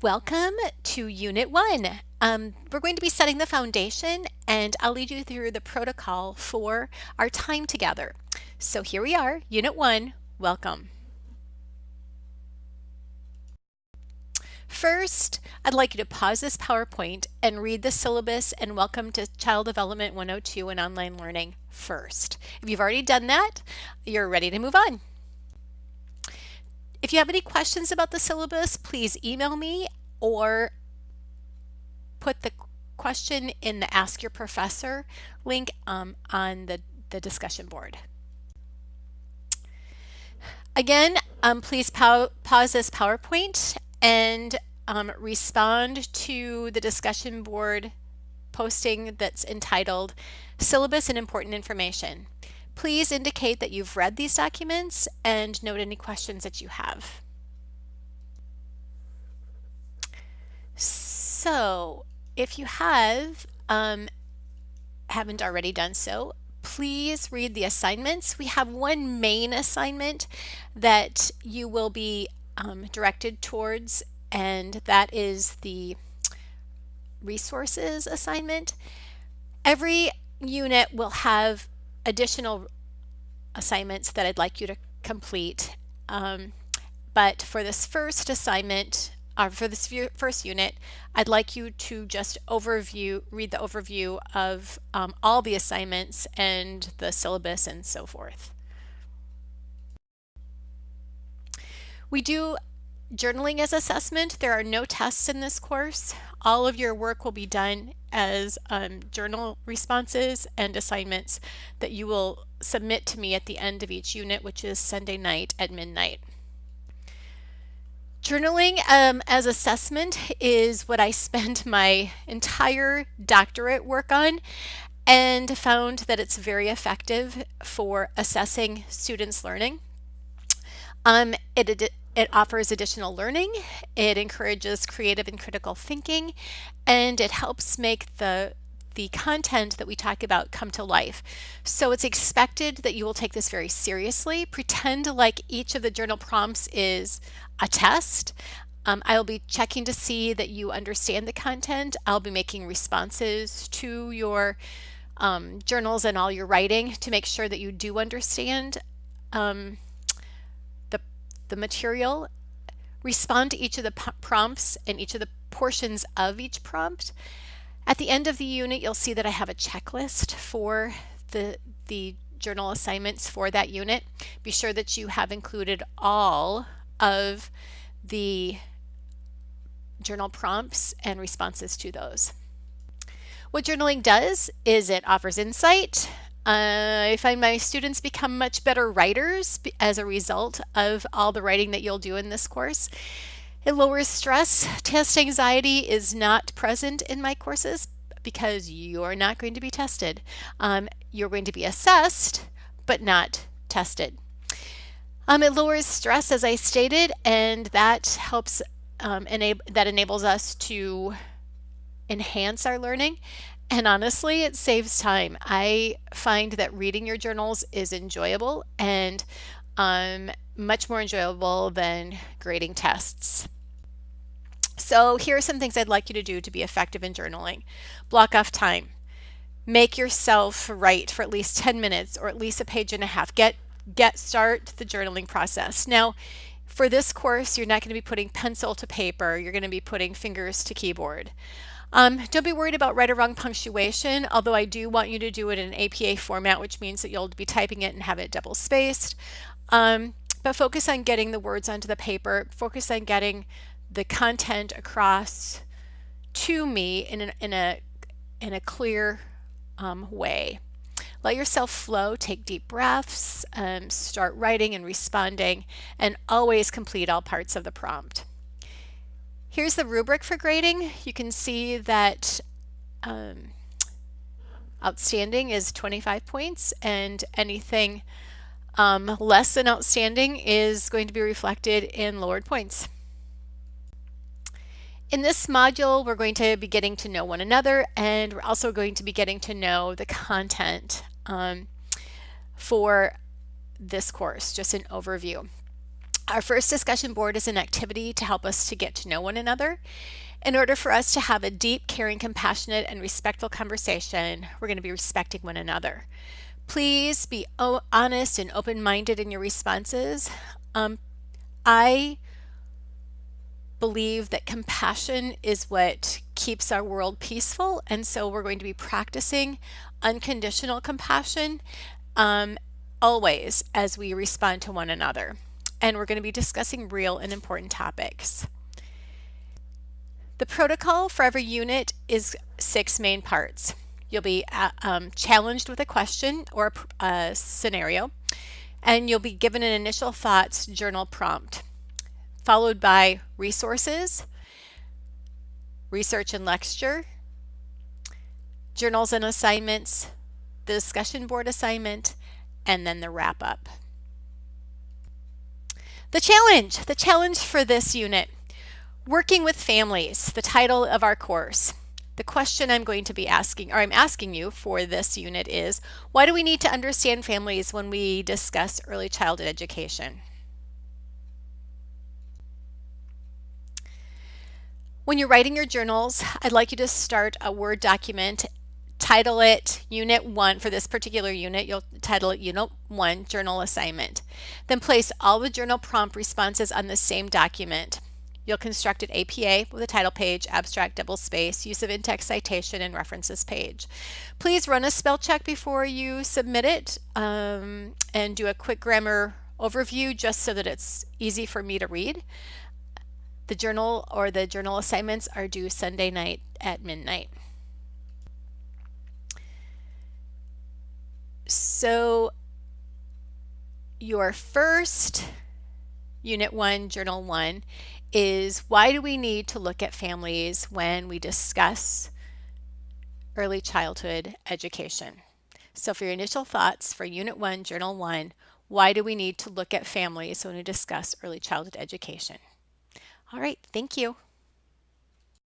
Welcome to Unit 1. We're going to be setting the foundation and I'll lead you through the protocol for our time together. So here we are, Unit 1, welcome. First, I'd like you to pause this PowerPoint and read the syllabus and welcome to Child Development 102 and Online Learning first. If you've already done that, you're ready to move on. If you have any questions about the syllabus, please email me or put the question in the Ask Your Professor link on the discussion board. Again, please pause this PowerPoint and respond to the discussion board posting that's entitled Syllabus and Important Information. Please indicate that you've read these documents and note any questions that you have. So if you haven't already done so, please read the assignments. We have one main assignment that you will be directed towards, and that is the resources assignment. Every unit will have additional assignments that I'd like you to complete. But for this first assignment, for this first unit, I'd like you to just read the overview of all the assignments and the syllabus and so forth. We do journaling as assessment. There are no tests in this course. All of your work will be done as journal responses and assignments that you will submit to me at the end of each unit, which is Sunday night at midnight. Journaling as assessment is what I spent my entire doctorate work on and found that it's very effective for assessing students' learning. It offers additional learning, it encourages creative and critical thinking, and it helps make the content that we talk about come to life. So it's expected that you will take this very seriously. Pretend like each of the journal prompts is a test. I'll be checking to see that you understand the content. I'll be making responses to your journals and all your writing to make sure that you do understand the material. Respond to each of the prompts and each of the portions of each prompt. At the end of the unit, you'll see that I have a checklist for the journal assignments for that unit. Be sure that you have included all of the journal prompts and responses to those. What journaling does is it offers insight. I find my students become much better writers as a result of all the writing that you'll do in this course. It lowers stress. Test anxiety is not present in my courses because you're not going to be tested. You're going to be assessed, but not tested. It lowers stress, as I stated, and that helps enables us to enhance our learning. And honestly, it saves time. I find that reading your journals is enjoyable and much more enjoyable than grading tests. So here are some things I'd like you to do to be effective in journaling. Block off time. Make yourself write for at least 10 minutes or at least a page and a half. Start the journaling process. Now, for this course, you're not going to be putting pencil to paper. You're going to be putting fingers to keyboard. Don't be worried about right or wrong punctuation, although I do want you to do it in an APA format, which means that you'll be typing it and have it double spaced. But focus on getting the words onto the paper. Focus on getting the content across to me in a clear way. Let yourself flow, take deep breaths, start writing and responding, and always complete all parts of the prompt. Here's the rubric for grading. You can see that outstanding is 25 points, and anything less than outstanding is going to be reflected in lowered points. In this module, we're going to be getting to know one another, and we're also going to be getting to know the content for this course, just an overview. Our first discussion board is an activity to help us to get to know one another. In order for us to have a deep, caring, compassionate, and respectful conversation, we're going to be respecting one another. Please be honest and open-minded in your responses. I believe that compassion is what keeps our world peaceful, and so we're going to be practicing unconditional compassion always as we respond to one another. And we're going to be discussing real and important topics. The protocol for every unit is 6 main parts. You'll be challenged with a question or a scenario, and you'll be given an initial thoughts journal prompt, followed by resources, research and lecture, journals and assignments, the discussion board assignment, and then the wrap up. The challenge for this unit, working with families, the title of our course. The question I'm going to be asking, or I'm asking you for this unit is, why do we need to understand families when we discuss early childhood education? When you're writing your journals, I'd like you to start a Word document, title it Unit 1. For this particular unit, you'll title it Unit 1, Journal Assignment. Then place all the journal prompt responses on the same document. You'll construct an APA with a title page, abstract, double space, use of in-text citation, and references page. Please run a spell check before you submit it and do a quick grammar overview just so that it's easy for me to read. The journal or the journal assignments are due Sunday night at midnight. So your first Unit 1, Journal 1 is, why do we need to look at families when we discuss early childhood education? So for your initial thoughts for Unit 1, Journal 1, why do we need to look at families when we discuss early childhood education? All right, thank you.